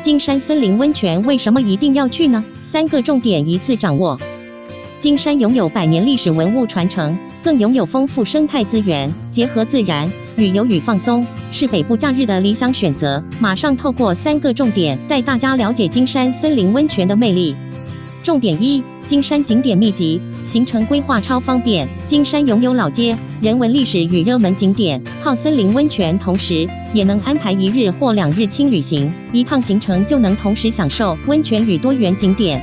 金山森林温泉为什么一定要去呢？3个重点一次掌握。金山拥有100年历史文物传承，更拥有丰富生态资源，结合自然、旅游与放松，是北部假日的理想选择。马上透过3个重点带大家了解金山森林温泉的魅力。重点1：金山景点密集，行程规划超方便。金山拥有老街、人文历史与热门景点，泡森林温泉，同时也能安排1日或2日轻旅行，一趟行程就能同时享受温泉与多元景点。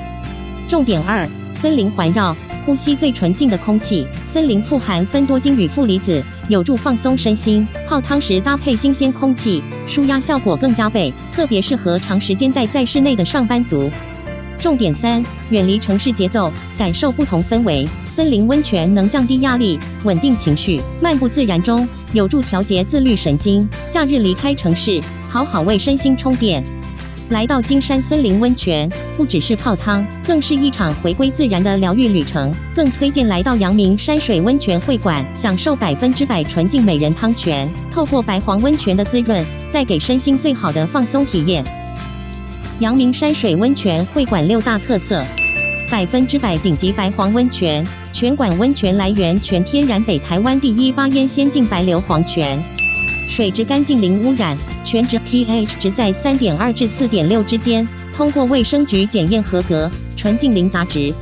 重点2：森林环绕，呼吸最纯净的空气。森林富含芬多精与负离子，有助放松身心。泡汤时搭配新鲜空气，舒压效果更加倍，特别适合长时间待在室内的上班族。重点3：远离城市节奏，感受不同氛围。森林温泉能降低压力，稳定情绪，漫步自然中，有助调节自律神经。假日离开城市，好好为身心充电。来到金山森林温泉，不只是泡汤，更是一场回归自然的疗愈旅程。更推荐来到阳明山水温泉会馆，享受100%纯净美人汤泉，透过白黄温泉的滋润，带给身心最好的放松体验。阳明山水温泉会馆6大特色：100%顶级白黄温泉，全馆温泉来源全天然，北台湾第1巴烟仙境白硫黄泉，水质干净零污染，全值 pH 值在3.2至4.6之间，通过卫生局检验合格，纯净零杂质。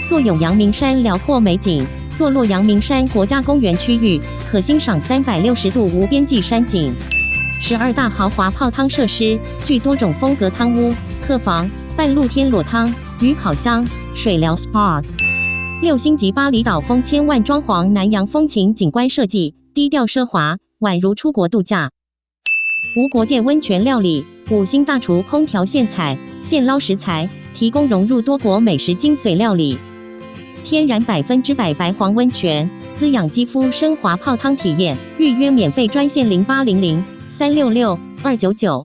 坐拥阳明山辽阔美景，坐落阳明山国家公园区域，可欣赏360度无边际山景。12大豪华泡汤设施，具多种风格汤屋、客房、半露天裸汤、鱼烤箱、水疗 SPA。6星级巴厘岛风千万装潢，南洋风情景观设计，低调奢华，宛如出国度假。无国界温泉料理，5星大厨烹调现采现捞食材，提供融入多国美食精髓料理。天然100%白黄温泉，滋养肌肤升华泡汤体验，预约免费专线0800-366-299。